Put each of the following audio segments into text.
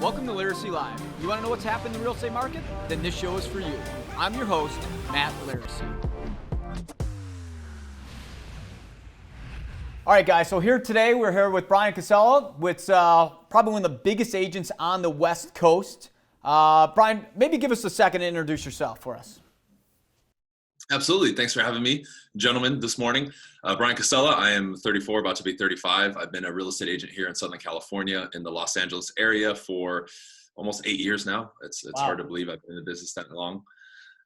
Welcome to Laricy Live. You want to know what's happening in the real estate market? Then this show is for you. I'm your host, Matt Laricy. All right, guys, so we're here with Bryan Casella, which probably one of the biggest agents on the West Coast. Bryan, maybe give us a second to introduce yourself for us. Absolutely. Thanks for having me, gentlemen, this morning. Bryan Casella. I am 34, about to be 35. I've been a real estate agent here in Southern California in the Los Angeles area for almost 8 years now. It's Wow. hard to believe I've been in the business that long.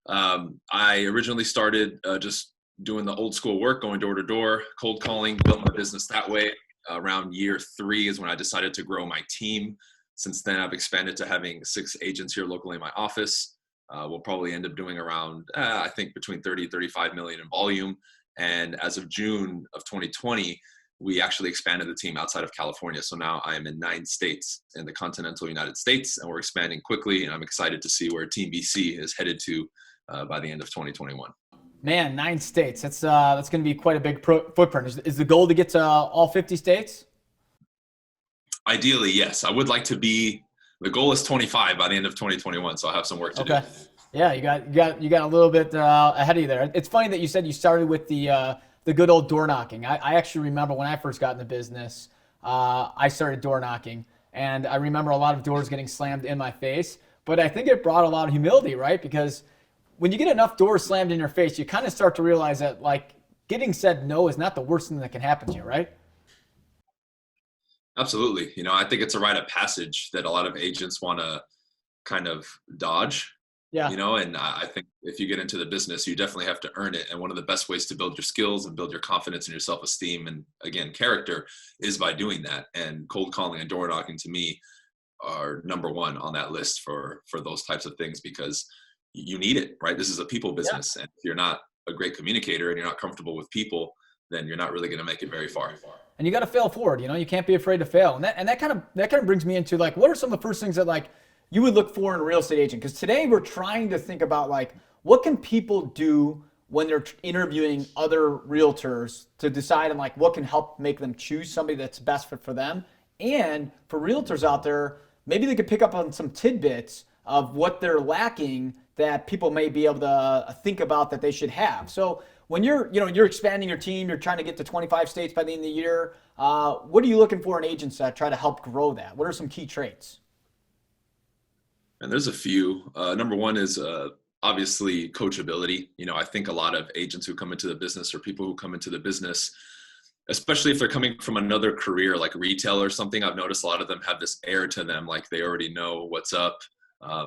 I originally started just doing the old school work, going door to door, cold calling, built my business that way. Around year 3 is when I decided to grow my team. Since then, I've expanded to having 6 agents here locally in my office. We'll probably end up doing around, I think, between 30 and 35 million in volume. And as of June of 2020, we actually expanded the team outside of California. So now I am in 9 states in the continental United States, and we're expanding quickly. And I'm excited to see where Team BC is headed to by the end of 2021. Man, 9 states. That's going to be quite a big footprint. Is the goal to get to all 50 states? Ideally, yes. I would like to be. The goal is 25 by the end of 2021, so I'll have some work to do. Yeah, you got a little bit ahead of you there. It's funny that you said you started with the good old door knocking. I actually remember when I first got in the business, I started door knocking, and I remember a lot of doors getting slammed in my face. But I think it brought a lot of humility, right? Because when you get enough doors slammed in your face, you kind of start to realize that like getting said no is not the worst thing that can happen to you, right? Absolutely. I think it's a rite of passage that a lot of agents want to kind of dodge. Yeah. And I think if you get into the business, you definitely have to earn it. And one of the best ways to build your skills and build your confidence and your self-esteem and, again, character is by doing that. And cold calling and door knocking, to me, are number one on that list for those types of things, because you need it, right? This is a people business. Yeah. And if you're not a great communicator and you're not comfortable with people, then you're not really going to make it very far. And you got to fail forward. You can't be afraid to fail. And that kind of brings me into like, what are some of the first things that like you would look for in a real estate agent? Because today we're trying to think about like, what can people do when they're interviewing other realtors to decide on like what can help make them choose somebody that's best fit for them. And for realtors out there, maybe they could pick up on some tidbits of what they're lacking that people may be able to think about that they should have. So when you're expanding your team, you're trying to get to 25 states by the end of the year, what are you looking for in agents that try to help grow that? What are some key traits? And there's a few. Number one is obviously coachability. I think a lot of agents who come into the business, or people who come into the business, especially if they're coming from another career like retail or something, I've noticed a lot of them have this air to them, like they already know what's up.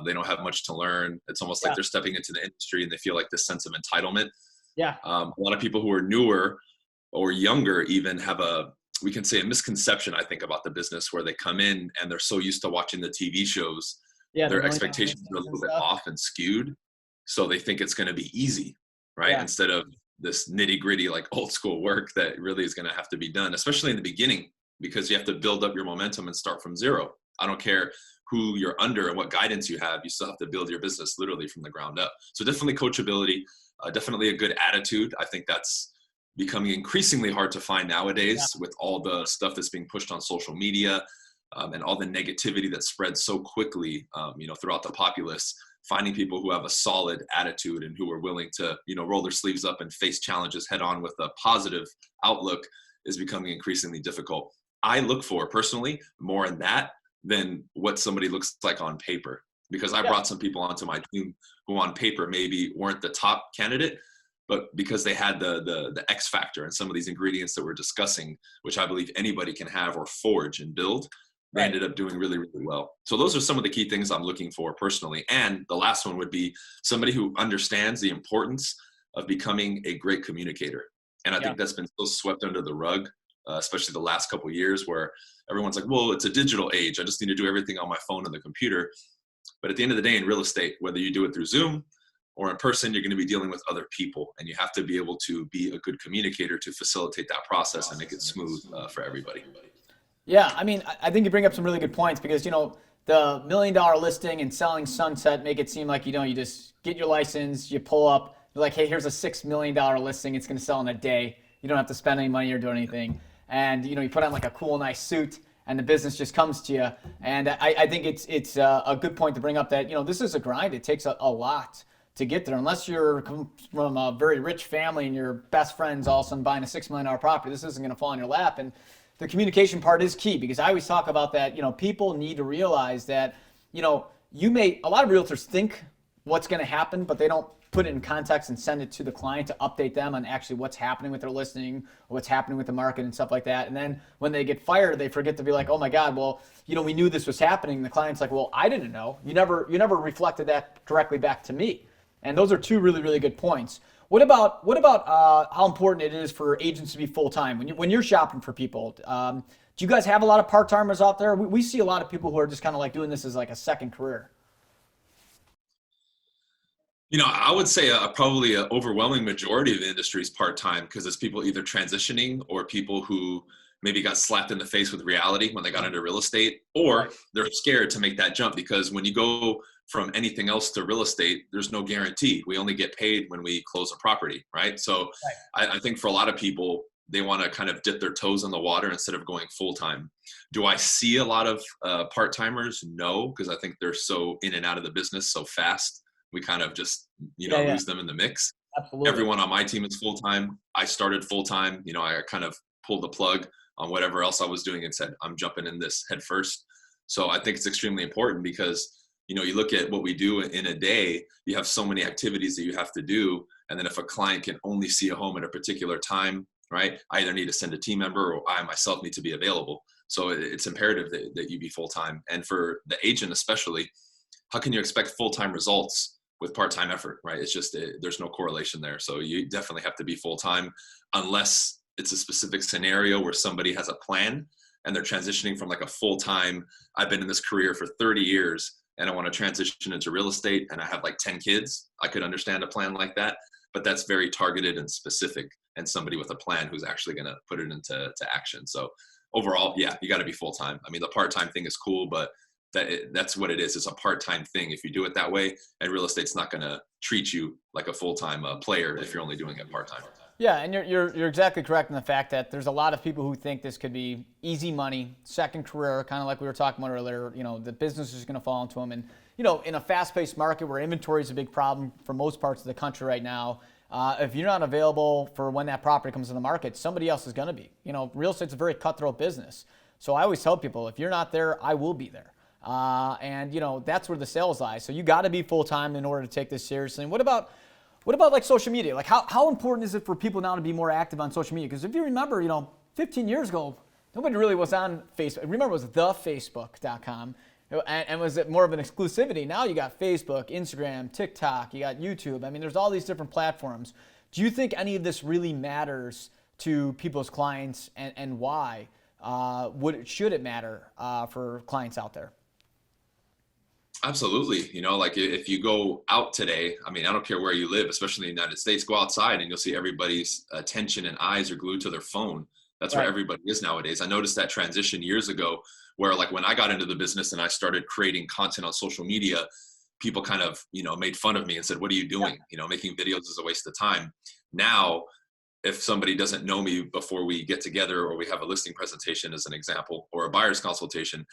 They don't have much to learn. It's almost like they're stepping into the industry and they feel like this sense of entitlement. Yeah. A lot of people who are newer or younger even have we can say a misconception, I think, about the business, where they come in and they're so used to watching the TV shows. Yeah, their expectations are a little bit off and skewed. So they think it's going to be easy, right? Yeah. Instead of this nitty gritty, like old school work that really is going to have to be done, especially in the beginning, because you have to build up your momentum and start from zero. I don't care who you're under and what guidance you have. You still have to build your business literally from the ground up. So definitely coachability, definitely a good attitude. I think that's becoming increasingly hard to find nowadays with all the stuff that's being pushed on social media. And all the negativity that spreads so quickly, throughout the populace. Finding people who have a solid attitude and who are willing to, roll their sleeves up and face challenges head on with a positive outlook is becoming increasingly difficult. I look for, personally, more in that than what somebody looks like on paper, because I brought some people onto my team who on paper maybe weren't the top candidate, but because they had the X factor and some of these ingredients that we're discussing, which I believe anybody can have or forge and build, they ended up doing really, really well. So those are some of the key things I'm looking for personally. And the last one would be somebody who understands the importance of becoming a great communicator. And I think that's been so swept under the rug, especially the last couple of years, where everyone's like, well, it's a digital age. I just need to do everything on my phone and the computer. But at the end of the day, in real estate, whether you do it through Zoom or in person, you're going to be dealing with other people. And you have to be able to be a good communicator to facilitate that process and make it smooth for everybody. Yeah, I mean, I think you bring up some really good points, because, the $1 million listing and selling Sunset make it seem like, you just get your license, you pull up, you're like, hey, here's a $6 million listing. It's going to sell in a day. You don't have to spend any money or do anything. And, you put on like a cool, nice suit, and the business just comes to you. And I think it's a good point to bring up that, this is a grind. It takes a lot to get there. Unless you're from a very rich family and your best friend's all of a sudden buying a $6 million property, this isn't going to fall in your lap. And the communication part is key, because I always talk about that. People need to realize that, a lot of realtors think what's going to happen, but they don't put it in context and send it to the client to update them on actually what's happening with their listing, or what's happening with the market and stuff like that. And then when they get fired, they forget to be like, oh my God, well, we knew this was happening. The client's like, well, I didn't know. You never reflected that directly back to me. And those are two really, really good points. What about how important it is for agents to be full-time when you're shopping for people? Do you guys have a lot of part-timers out there? We see a lot of people who are just kind of like doing this as like a second career. I would say probably an overwhelming majority of the industry is part-time, because it's people either transitioning or people who maybe got slapped in the face with reality when they got into real estate, or they're scared to make that jump, because when you go from anything else to real estate, there's no guarantee. We only get paid when we close a property, right? So I think for a lot of people, they want to kind of dip their toes in the water instead of going full-time. Do I see a lot of part-timers? No, because I think they're so in and out of the business so fast. We kind of just, lose them in the mix. Absolutely. Everyone on my team is full-time. I started full-time. I kind of pulled the plug on whatever else I was doing and said, I'm jumping in this head first. So I think it's extremely important, because, you look at what we do in a day, you have so many activities that you have to do. And then if a client can only see a home at a particular time, right, I either need to send a team member or I myself need to be available. So it's imperative that you be full-time. And for the agent especially, how can you expect full-time results with part-time effort, right? It's just, there's no correlation there. So you definitely have to be full-time, unless it's a specific scenario where somebody has a plan and they're transitioning from like a full-time, I've been in this career for 30 years and I want to transition into real estate and I have like 10 kids. I could understand a plan like that, but that's very targeted and specific, and somebody with a plan who's actually going to put it into action. So overall, yeah, you got to be full-time. I mean, the part-time thing is cool, but that's what it is. It's a part-time thing. If you do it that way, and real estate's not going to treat you like a full-time player if you're only doing it part-time. Yeah, and you're exactly correct in the fact that there's a lot of people who think this could be easy money, second career, kind of like we were talking about earlier. The business is going to fall into them, and in a fast-paced market where inventory is a big problem for most parts of the country right now, if you're not available for when that property comes in the market, somebody else is going to be. Real estate's a very cutthroat business, so I always tell people, if you're not there, I will be there. And that's where the sales lie. So you got to be full-time in order to take this seriously. And what about like social media? Like how important is it for people now to be more active on social media? Because if you remember, 15 years ago, nobody really was on Facebook. Remember, it was thefacebook.com, and was it more of an exclusivity? Now you got Facebook, Instagram, TikTok, you got YouTube. I mean, there's all these different platforms. Do you think any of this really matters to people's clients, and why? Should it matter for clients out there? Absolutely. Like if you go out today, I mean, I don't care where you live, especially in the United States, go outside and you'll see everybody's attention and eyes are glued to their phone. That's where everybody is nowadays. I noticed that transition years ago where, like, when I got into the business and I started creating content on social media, people kind of, made fun of me and said, what are you doing? Making videos is a waste of time. Now, if somebody doesn't know me before we get together, or we have a listing presentation as an example, or a buyer's consultation,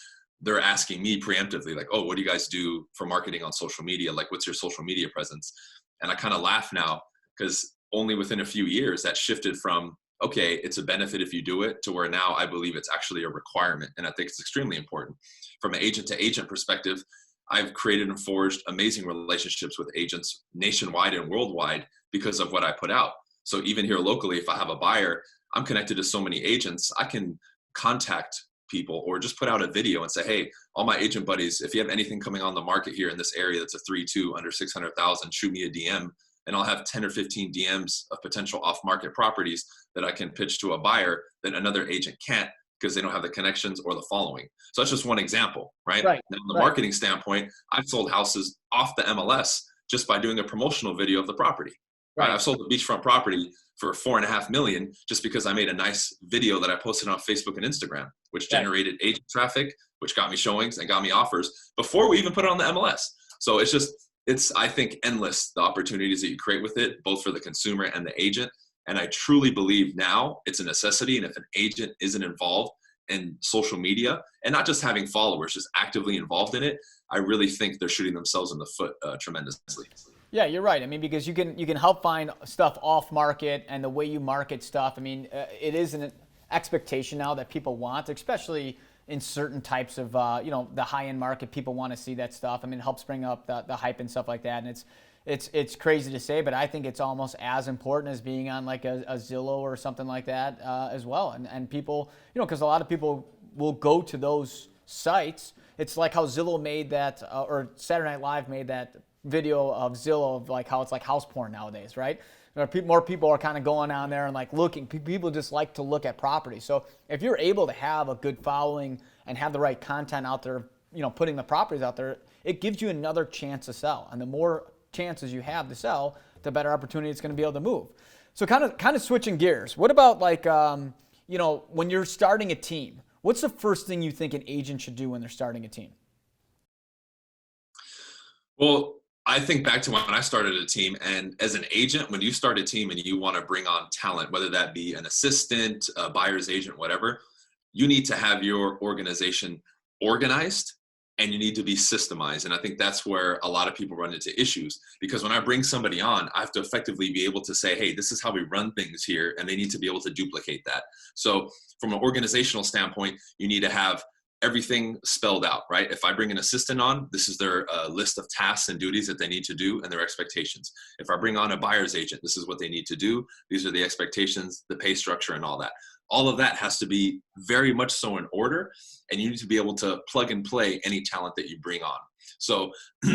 they're asking me preemptively, like, oh, what do you guys do for marketing on social media? Like, what's your social media presence? And I kind of laugh now, because only within a few years that shifted from, okay, it's a benefit if you do it, to where now I believe it's actually a requirement. And I think it's extremely important. From an agent to agent perspective, I've created and forged amazing relationships with agents nationwide and worldwide because of what I put out. So even here locally, if I have a buyer, I'm connected to so many agents, I can contact people or just put out a video and say, hey, all my agent buddies, if you have anything coming on the market here in this area that's a 3-2 under 600,000, shoot me a DM, and I'll have 10 or 15 DMs of potential off-market properties that I can pitch to a buyer that another agent can't, because they don't have the connections or the following. So that's just one example, right? Now, from the marketing standpoint, I've sold houses off the MLS just by doing a promotional video of the property. I've sold a beachfront property for $4.5 million just because I made a nice video that I posted on Facebook and Instagram, which generated agent traffic, which got me showings and got me offers before we even put it on the MLS. So it's I think, endless, the opportunities that you create with it, both for the consumer and the agent. And I truly believe now it's a necessity. And if an agent isn't involved and social media, and not just having followers, just actively involved in it, I really think they're shooting themselves in the foot tremendously. Yeah, you're right. I mean, because you can help find stuff off market, and the way you market stuff. I mean, it is an expectation now that people want, especially in certain types of the high end market. People want to see that stuff. I mean, it helps bring up the hype and stuff like that. And it's crazy to say, but I think it's almost as important as being on like a Zillow or something like that as well. And people, because a lot of people will go to those sites. It's like how Zillow made that, or Saturday Night Live made that video of Zillow of like how it's like house porn nowadays, right? More people are kind of going on there and like looking. People just like to look at property. So if you're able to have a good following and have the right content out there, putting the properties out there, it gives you another chance to sell. And the more chances you have to sell, the better opportunity it's going to be able to move. So kind of switching gears. What about like when you're starting a team? What's the first thing you think an agent should do when they're starting a team? Well, I think back to when I started a team, and as an agent, when you start a team and you want to bring on talent, whether that be an assistant, a buyer's agent, whatever, you need to have your organization organized and you need to be systemized. And I think that's where a lot of people run into issues, because when I bring somebody on, I have to effectively be able to say, hey, this is how we run things here, and they need to be able to duplicate that. So from an organizational standpoint, you need to have everything spelled out, right? If I bring an assistant on, this is their list of tasks and duties that they need to do and their expectations. If I bring on a buyer's agent, this is what they need to do. These are the expectations, the pay structure, and all that. All of that has to be very much so in order, and you need to be able to plug and play any talent that you bring on. So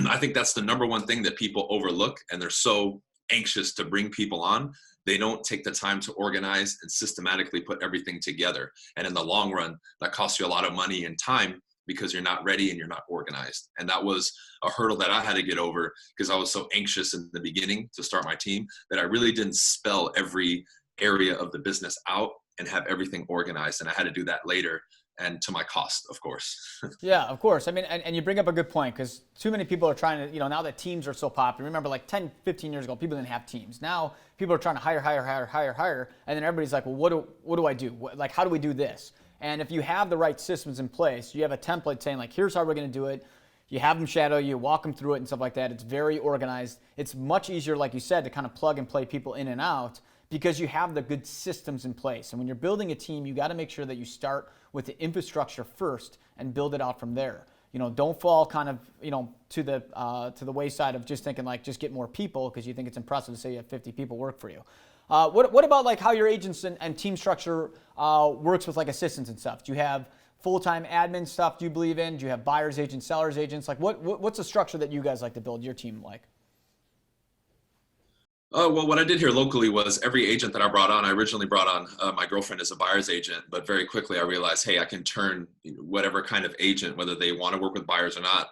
I think that's the number one thing that people overlook, and they're so anxious to bring people on. They don't take the time to organize and systematically put everything together. And in the long run, that costs you a lot of money and time because you're not ready and you're not organized. And that was a hurdle that I had to get over, because I was so anxious in the beginning to start my team that I really didn't spell every area of the business out and have everything organized. And I had to do that later, and to my cost, of course. Yeah, of course. I mean, and you bring up a good point, because too many people are trying to, now that teams are so popular. Remember, like 10, 15 years ago, people didn't have teams. Now people are trying to hire, and then everybody's like, well, what do I do? Like, how do we do this? And if you have the right systems in place, you have a template saying like, here's how we're going to do it. You have them shadow you, walk them through it and stuff like that. It's very organized. It's much easier, like you said, to kind of plug and play people in and out, because you have the good systems in place. And when you're building a team, you got to make sure that you start with the infrastructure first and build it out from there. Don't fall kind of, to the wayside of just thinking like, just get more people because you think it's impressive to say you have 50 people work for you. What about like how your agents and team structure works with like assistants and stuff? Do you have full-time admin stuff do you believe in? Do you have buyers agents, sellers agents? Like what's the structure that you guys like to build your team like? Well, what I did here locally was every agent that I brought on, I originally brought on my girlfriend as a buyer's agent, but very quickly I realized, hey, I can turn whatever kind of agent, whether they want to work with buyers or not.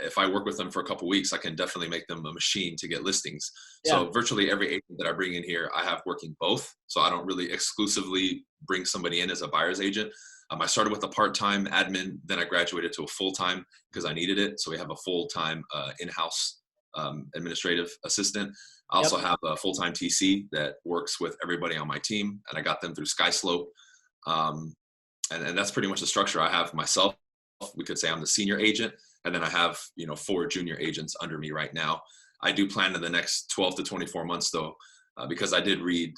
If I work with them for a couple of weeks, I can definitely make them a machine to get listings. Yeah. So virtually every agent that I bring in here, I have working both. So I don't really exclusively bring somebody in as a buyer's agent. I started with a part-time admin, then I graduated to a full-time because I needed it. So we have a full-time in-house administrative assistant. I also have a full-time TC that works with everybody on my team, and I got them through SkySlope. And that's pretty much the structure. I have myself. We could say I'm the senior agent, and then I have 4 junior agents under me right now. I do plan in the next 12 to 24 months, though, because I did read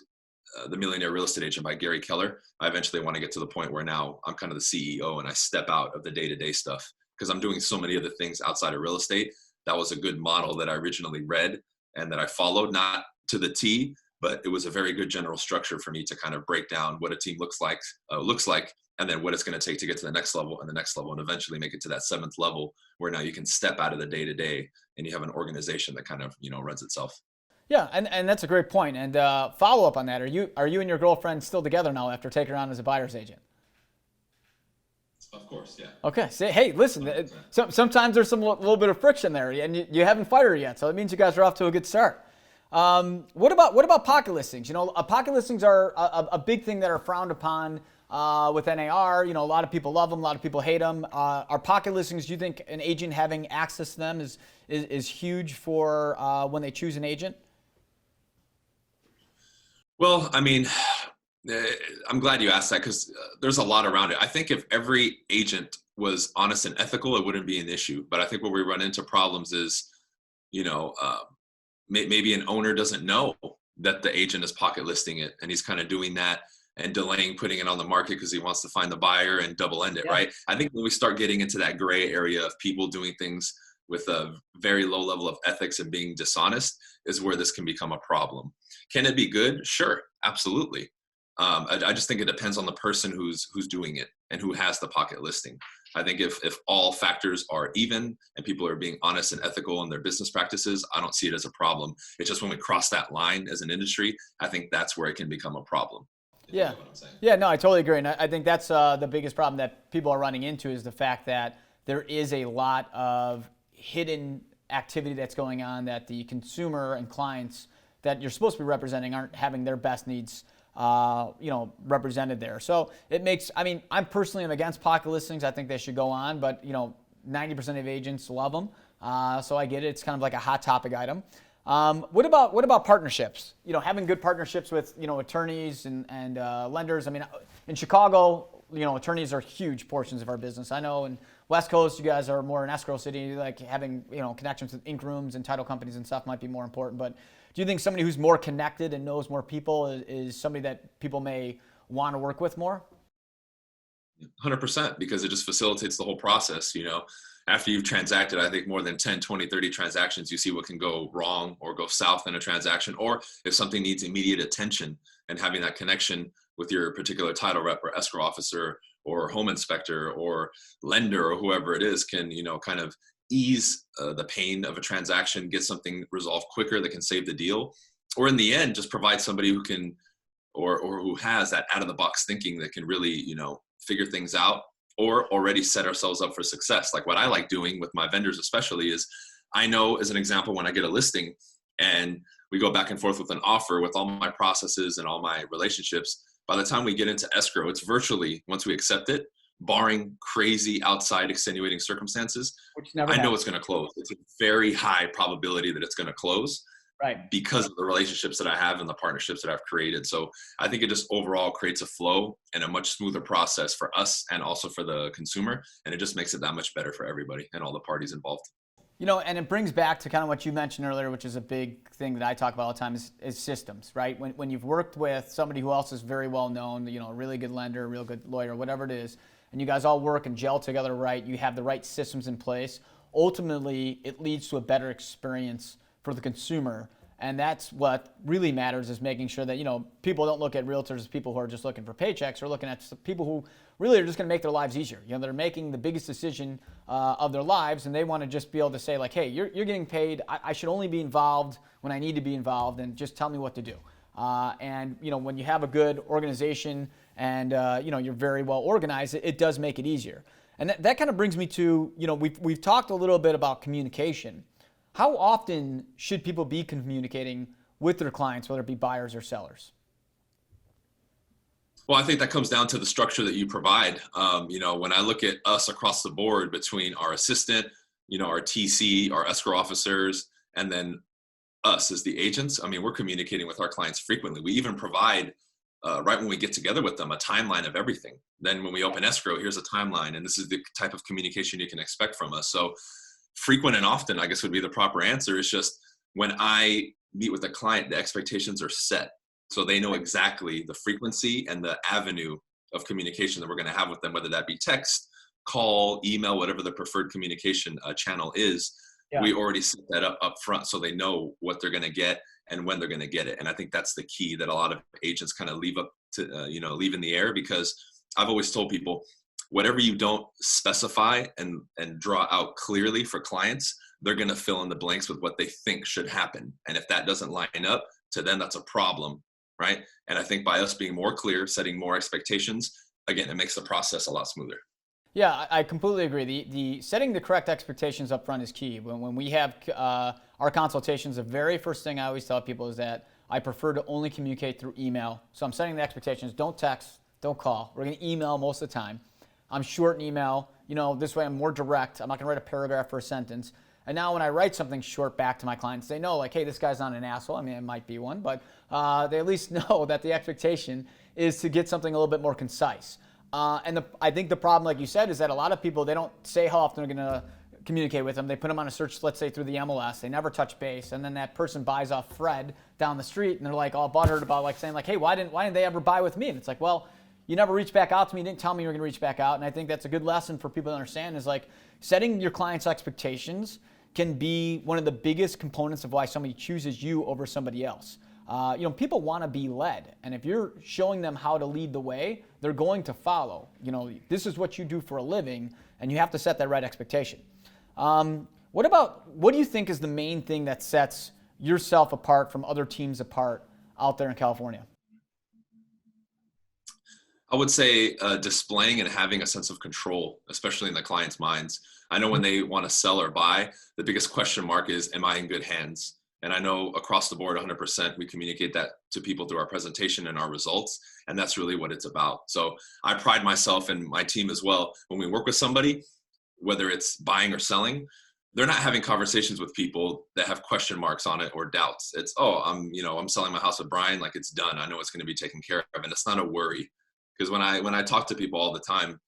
The Millionaire Real Estate Agent by Gary Keller. I eventually want to get to the point where now I'm kind of the CEO and I step out of the day-to-day stuff, because I'm doing so many other things outside of real estate. That was a good model that I originally read and that I followed, not to the T, but it was a very good general structure for me to kind of break down what a team looks like, and then what it's going to take to get to the next level and the next level, and eventually make it to that 7th level where now you can step out of the day-to-day and you have an organization that kind of, runs itself. Yeah, and that's a great point. And follow up on that, are you and your girlfriend still together now after taking her on as a buyer's agent? Of course, yeah. Okay. So, hey, listen, sometimes there's some little bit of friction there, and you haven't fired her yet, so it means you guys are off to a good start. What about pocket listings? Pocket listings are a big thing that are frowned upon with NAR. A lot of people love them, a lot of people hate them. Are pocket listings? Do you think an agent having access to them is huge for when they choose an agent? Well, I mean, I'm glad you asked that because there's a lot around it. I think if every agent was honest and ethical, it wouldn't be an issue. But I think where we run into problems is, you know, maybe an owner doesn't know that the agent is pocket listing it, and he's kind of doing that and delaying putting it on the market because he wants to find the buyer and double end it, Yeah. right? I think when we start getting into that gray area of people doing things with a very low level of ethics and being dishonest is where this can become a problem. Can it be good? Sure, absolutely. I just think it depends on the person who's doing it and who has the pocket listing. I think if all factors are even and people are being honest and ethical in their business practices, I don't see it as a problem. It's just when we cross that line as an industry, I think that's where it can become a problem. Yeah. Yeah, no, I totally agree. And I think that's the biggest problem that people are running into is the fact that there is a lot of hidden activity that's going on that the consumer and clients that you're supposed to be representing aren't having their best needs represented there. So it makes, I mean, I'm personally against pocket listings. I think they should go on, but 90% of agents love them. So I get it. It's kind of like a hot topic item. What about partnerships? Having good partnerships with, attorneys and lenders. I mean, in Chicago, attorneys are huge portions of our business. I know in West Coast, you guys are more an escrow city, like having, connections with ink rooms and title companies and stuff might be more important. But do you think somebody who's more connected and knows more people is somebody that people may want to work with more? 100%, because it just facilitates the whole process. After you've transacted, I think more than 10, 20, 30 transactions, you see what can go wrong or go south in a transaction, or if something needs immediate attention, and having that connection with your particular title rep or escrow officer or home inspector or lender or whoever it is can, kind of ease the pain of a transaction, get something resolved quicker that can save the deal, or in the end, just provide somebody who can, or who has that out of the box thinking that can really, figure things out, or already set ourselves up for success. Like what I like doing with my vendors especially is, I know as an example, when I get a listing and we go back and forth with an offer with all my processes and all my relationships, by the time we get into escrow, it's virtually, once we accept it, barring crazy outside extenuating circumstances, I know it's going to close. It's a very high probability that it's going to close. Right. Because of the relationships that I have and the partnerships that I've created. So I think it just overall creates a flow and a much smoother process for us and also for the consumer. And it just makes it that much better for everybody and all the parties involved. And it brings back to kind of what you mentioned earlier, which is a big thing that I talk about all the time is systems, right? When you've worked with somebody who else is very well known, a really good lender, a real good lawyer, whatever it is, and you guys all work and gel together right, you have the right systems in place, ultimately it leads to a better experience for the consumer. And that's what really matters, is making sure that, people don't look at realtors as people who are just looking for paychecks, or looking at people who really are just going to make their lives easier. They're making the biggest decision of their lives, and they want to just be able to say, like, hey, you're getting paid. I should only be involved when I need to be involved, and just tell me what to do. And when you have a good organization and, you're very well organized, it does make it easier. And that kind of brings me to, we've talked a little bit about communication. How often should people be communicating with their clients, whether it be buyers or sellers? Well, I think that comes down to the structure that you provide. When I look at us across the board between our assistant, our TC, our escrow officers, and then us as the agents, we're communicating with our clients frequently. We even provide, right when we get together with them, a timeline of everything. Then when we open escrow, here's a timeline, and this is the type of communication you can expect from us. So frequent and often, I guess, would be the proper answer. Is just when I meet with a client, the expectations are set. So they know exactly the frequency and the avenue of communication that we're going to have with them, whether that be text, call, email, whatever the preferred communication channel is. Yeah. We already set that up front, so they know what they're going to get and when they're going to get it. And I think that's the key that a lot of agents kind of leave in the air, because I've always told people, whatever you don't specify and draw out clearly for clients, they're going to fill in the blanks with what they think should happen. And if that doesn't line up, to them, that's a problem, right? And I think by us being more clear, setting more expectations, again, it makes the process a lot smoother. Yeah, I completely agree. The setting the correct expectations up front is key. When we have our consultations, the very first thing I always tell people is that I prefer to only communicate through email. So I'm setting the expectations. Don't text, don't call. We're going to email most of the time. I'm short in email. This way I'm more direct. I'm not going to write a paragraph or a sentence. And now when I write something short back to my clients, they know like, hey, this guy's not an asshole. I mean, it might be one, but they at least know that the expectation is to get something a little bit more concise. I think the problem, like you said, is that a lot of people, they don't say how often they're going to communicate with them. They put them on a search, let's say through the MLS. They never touch base. And then that person buys off Fred down the street and they're like all butthurt about like saying like, hey, why didn't they ever buy with me? And it's like, well, you never reached back out to me. You didn't tell me you were going to reach back out. And I think that's a good lesson for people to understand is like setting your clients' expectations can be one of the biggest components of why somebody chooses you over somebody else. People want to be led. And if you're showing them how to lead the way, they're going to follow. This is what you do for a living, and you have to set that right expectation. What do you think is the main thing that sets yourself apart from other teams apart out there in California? I would say displaying and having a sense of control, especially in the client's minds. I know when they want to sell or buy, the biggest question mark is, am I in good hands? And I know across the board, 100%, we communicate that to people through our presentation and our results. And that's really what it's about. So I pride myself and my team as well. When we work with somebody, whether it's buying or selling, they're not having conversations with people that have question marks on it or doubts. It's, I'm selling my house with Bryan, like it's done. I know it's going to be taken care of. And it's not a worry. Because when I talk to people all the time,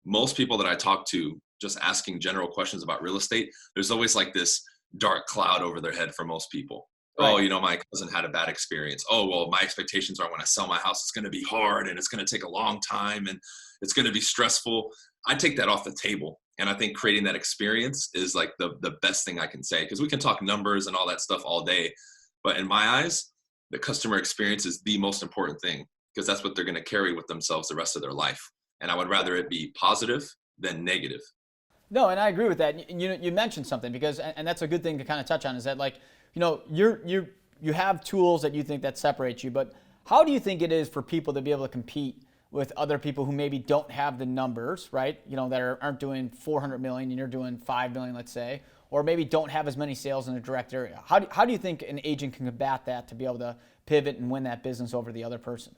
most people that I talk to, just asking general questions about real estate, there's always like this dark cloud over their head for most people. Right. Oh, my cousin had a bad experience. Oh, well, my expectations are when I sell my house, it's going to be hard and it's going to take a long time and it's going to be stressful. I take that off the table. And I think creating that experience is like the best thing I can say, because we can talk numbers and all that stuff all day. But in my eyes, the customer experience is the most important thing, because that's what they're going to carry with themselves the rest of their life. And I would rather it be positive than negative. No, and I agree with that. You mentioned something and that's a good thing to kind of touch on, is that like, you have tools that you think that separate you, but how do you think it is for people to be able to compete with other people who maybe don't have the numbers, right? That aren't doing 400 million and you're doing 5 million, let's say, or maybe don't have as many sales in a direct area. How do you think an agent can combat that to be able to pivot and win that business over the other person?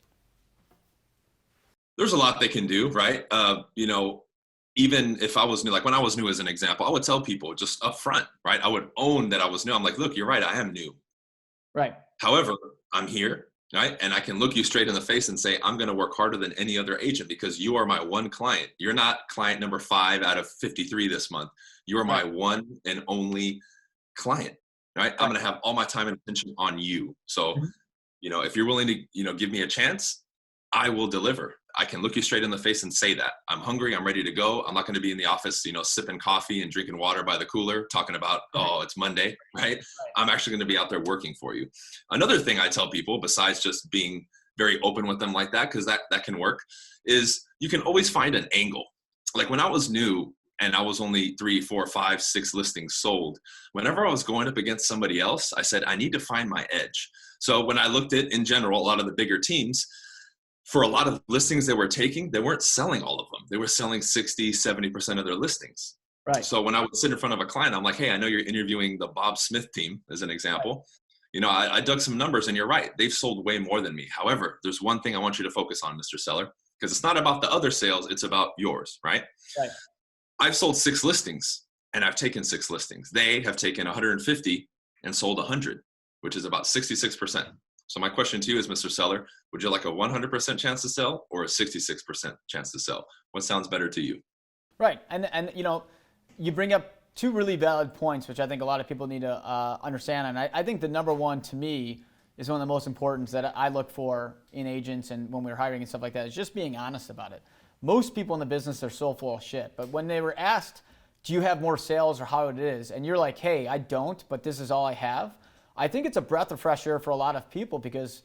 There's a lot they can do, right? Even if I was new, like when I was new as an example, I would tell people just up front, right? I would own that I was new. I'm like, look, you're right, I am new. Right. However, I'm here, right? And I can look you straight in the face and say, I'm going to work harder than any other agent because you are my one client. You're not client number 5 out of 53 this month. You are my one and only client, right? I'm going to have all my time and attention on you. So, if you're willing to, give me a chance, I will deliver. I can look you straight in the face and say that. I'm hungry. I'm ready to go. I'm not going to be in the office, sipping coffee and drinking water by the cooler, talking about, oh, it's Monday, right? I'm actually going to be out there working for you. Another thing I tell people, besides just being very open with them like that, because that can work, is you can always find an angle. Like when I was new and I was only 3, 4, 5, 6 listings sold, whenever I was going up against somebody else, I said, I need to find my edge. So when I looked at, in general, a lot of the bigger teams, for a lot of listings they were taking, they weren't selling all of them. They were selling 60, 70% of their listings. Right. So when I would sit in front of a client, I'm like, hey, I know you're interviewing the Bob Smith team as an example. Right. I dug some numbers and you're right. They've sold way more than me. However, there's one thing I want you to focus on, Mr. Seller, because it's not about the other sales. It's about yours, right? Right. I've sold 6 listings and I've taken 6 listings. They have taken 150 and sold 100, which is about 66%. So my question to you is, Mr. Seller, would you like a 100% chance to sell or a 66% chance to sell? What sounds better to you? Right. And you bring up 2 really valid points, which I think a lot of people need to understand. And I think the number one to me is one of the most important that I look for in agents and when we're hiring and stuff like that, is just being honest about it. Most people in the business are so full of shit. But when they were asked, do you have more sales or how it is? And you're like, hey, I don't, but this is all I have. I think it's a breath of fresh air for a lot of people, because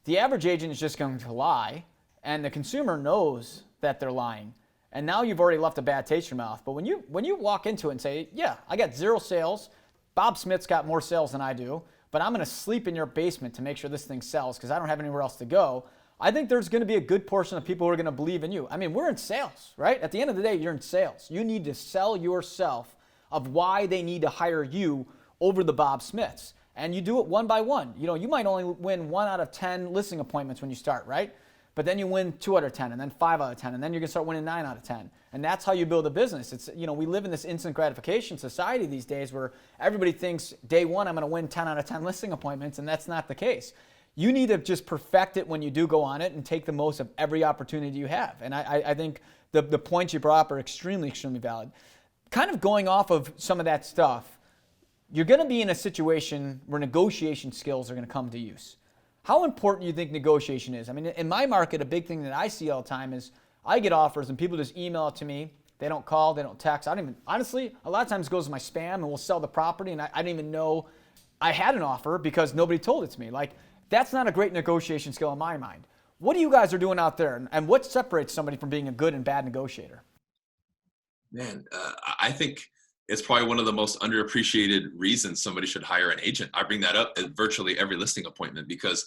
the average agent is just going to lie and the consumer knows that they're lying. And now you've already left a bad taste in your mouth. But when you walk into it and say, yeah, I got 0 sales, Bob Smith's got more sales than I do, but I'm going to sleep in your basement to make sure this thing sells because I don't have anywhere else to go, I think there's going to be a good portion of people who are going to believe in you. I mean, we're in sales, right? At the end of the day, you're in sales. You need to sell yourself of why they need to hire you over the Bob Smiths. And you do it one by one. You might only win 1 out of 10 listing appointments when you start, right? But then you win 2 out of 10, and then 5 out of 10, and then you're going to start winning 9 out of 10. And that's how you build a business. It's, we live in this instant gratification society these days where everybody thinks day one, I'm going to win 10 out of 10 listing appointments. And that's not the case. You need to just perfect it when you do go on it and take the most of every opportunity you have. And I think the points you brought up are extremely, extremely valid. Kind of going off of some of that stuff, you're going to be in a situation where negotiation skills are going to come to use. How important do you think negotiation is? I mean, in my market, a big thing that I see all the time is I get offers and people just email it to me. They don't call, they don't text. I don't even, honestly, a lot of times it goes to my spam and we'll sell the property and I didn't even know I had an offer because nobody told it to me. Like, that's not a great negotiation skill in my mind. What do you guys are doing out there and what separates somebody from being a good and bad negotiator? Man, I think it's probably one of the most underappreciated reasons somebody should hire an agent. I bring that up at virtually every listing appointment because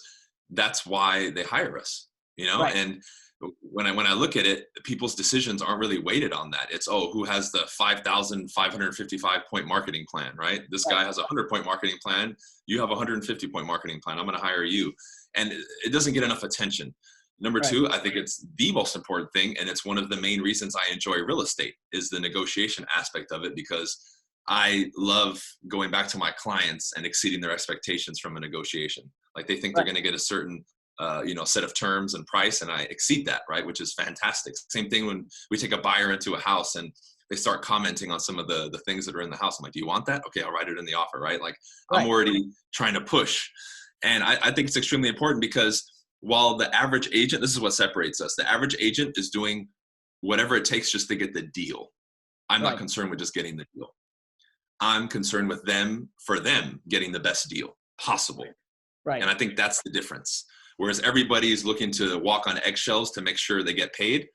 that's why they hire us, Right. And when I look at it, people's decisions aren't really weighted on that. It's, who has the 5,555 point marketing plan, right? This guy has a 100-point marketing plan. You have a 150-point marketing plan. I'm going to hire you. And it doesn't get enough attention. Number two, I think it's the most important thing, and it's one of the main reasons I enjoy real estate is the negotiation aspect of it, because I love going back to my clients and exceeding their expectations from a negotiation. Like they think they're going to get a certain set of terms and price, and I exceed that, right? Which is fantastic. Same thing when we take a buyer into a house and they start commenting on some of the things that are in the house. I'm like, do you want that? Okay, I'll write it in the offer, right? Like I'm already trying to push. And I think it's extremely important because while the average agent, this is what separates us. The average agent is doing whatever it takes just to get the deal. I'm not concerned with just getting the deal. I'm concerned with them getting the best deal possible. Right. And I think that's the difference. Whereas everybody's looking to walk on eggshells to make sure they get paid,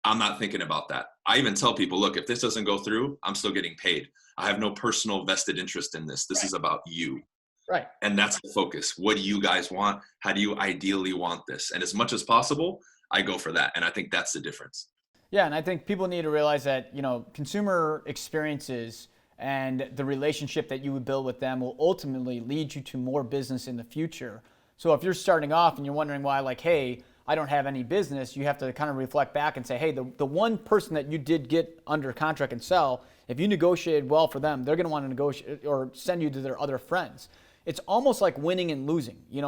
I'm not thinking about that. I even tell people, look, if this doesn't go through, I'm still getting paid. I have no personal vested interest in this. This is about you. Right. And that's the focus. What do you guys want? How do you ideally want this? And as much as possible, I go for that. And I think that's the difference. Yeah. And I think people need to realize that, consumer experiences and the relationship that you would build with them will ultimately lead you to more business in the future. So if you're starting off and you're wondering why, like, hey, I don't have any business, you have to kind of reflect back and say, hey, the one person that you did get under contract and sell, if you negotiated well for them, they're going to want to negotiate or send you to their other friends. It's almost like winning and losing. You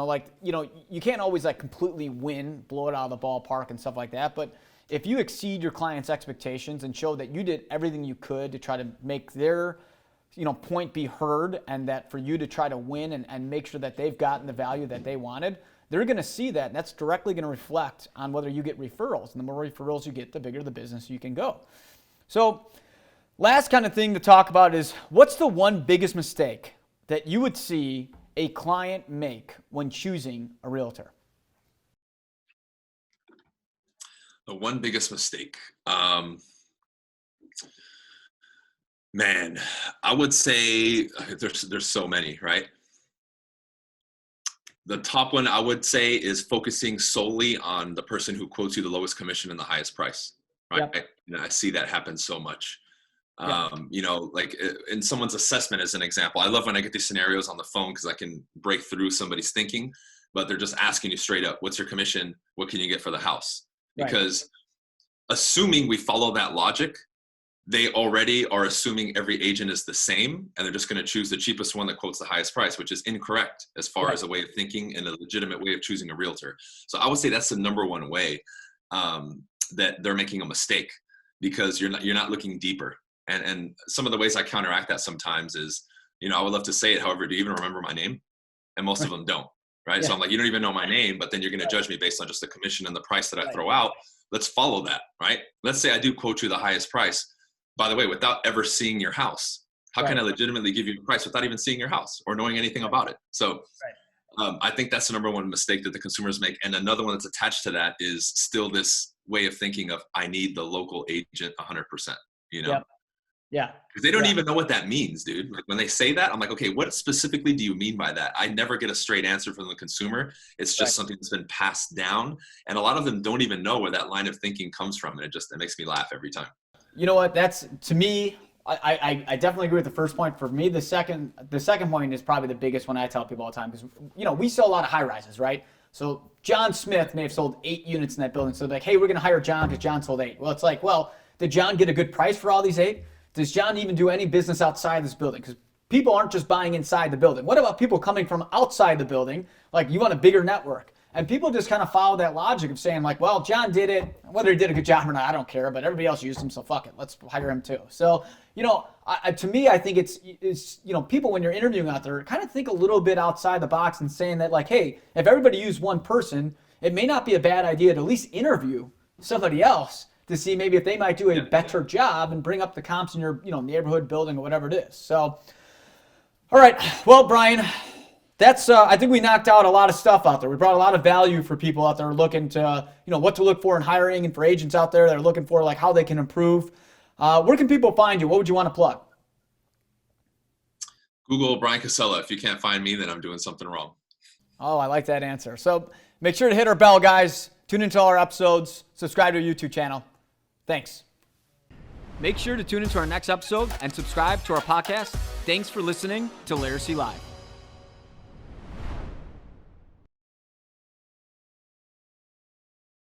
can't always like completely win, blow it out of the ballpark and stuff like that. But if you exceed your client's expectations and show that you did everything you could to try to make their point be heard, and that for you to try to win and make sure that they've gotten the value that they wanted, they're going to see that. And that's directly going to reflect on whether you get referrals. And the more referrals you get, the bigger the business you can go. So last kind of thing to talk about is, what's the one biggest mistake that you would see a client make when choosing a realtor? The one biggest mistake. Man, I would say there's so many, right? The top one I would say is focusing solely on the person who quotes you the lowest commission and the highest price, right? Yep. And I see that happen so much. Like in someone's assessment as an example, I love when I get these scenarios on the phone because I can break through somebody's thinking, but they're just asking you straight up, what's your commission? What can you get for the house? Because assuming we follow that logic, they already are assuming every agent is the same, and they're just going to choose the cheapest one that quotes the highest price, which is incorrect as far as a way of thinking and a legitimate way of choosing a realtor. So I would say that's the number one way that they're making a mistake, because you're not looking deeper. And some of the ways I counteract that sometimes is, I would love to say it. However, do you even remember my name? And most of them don't, right? So I'm like, you don't even know my name, but then you're going to judge me based on just the commission and the price that I throw out. Let's follow that, right? Let's say I do quote you the highest price, by the way, without ever seeing your house. How can I legitimately give you a price without even seeing your house or knowing anything about it? So I think that's the number one mistake that the consumers make. And another one that's attached to that is still this way of thinking of, I need the local agent 100%, Yeah. Because they don't even know what that means, dude. Like when they say that, I'm like, okay, what specifically do you mean by that? I never get a straight answer from the consumer. It's just something that's been passed down. And a lot of them don't even know where that line of thinking comes from. And it makes me laugh every time. You know what? That's, to me, I definitely agree with the first point. For me, the second point is probably the biggest one I tell people all the time, because, we sell a lot of high rises, right? So John Smith may have sold 8 units in that building. So they're like, hey, we're going to hire John because John sold 8. Well, it's like, well, did John get a good price for all these 8? Does John even do any business outside this building? Because people aren't just buying inside the building. What about people coming from outside the building? Like, you want a bigger network. And people just kind of follow that logic of saying, like, well, John did it. Whether he did a good job or not, I don't care. But everybody else used him, so fuck it. Let's hire him too. So, to me, I think it's people, when you're interviewing out there, kind of think a little bit outside the box and saying that, like, hey, if everybody used one person, it may not be a bad idea to at least interview somebody else to see maybe if they might do a better job and bring up the comps in your neighborhood, building, or whatever it is. So, all right. Well, Bryan, that's I think we knocked out a lot of stuff out there. We brought a lot of value for people out there looking to, what to look for in hiring, and for agents out there that are looking for, like, how they can improve. Where can people find you? What would you want to plug? Google Bryan Casella. If you can't find me, then I'm doing something wrong. Oh, I like that answer. So make sure to hit our bell, guys. Tune into all our episodes. Subscribe to our YouTube channel. Thanks. Make sure to tune into our next episode and subscribe to our podcast. Thanks for listening to Laricy Live.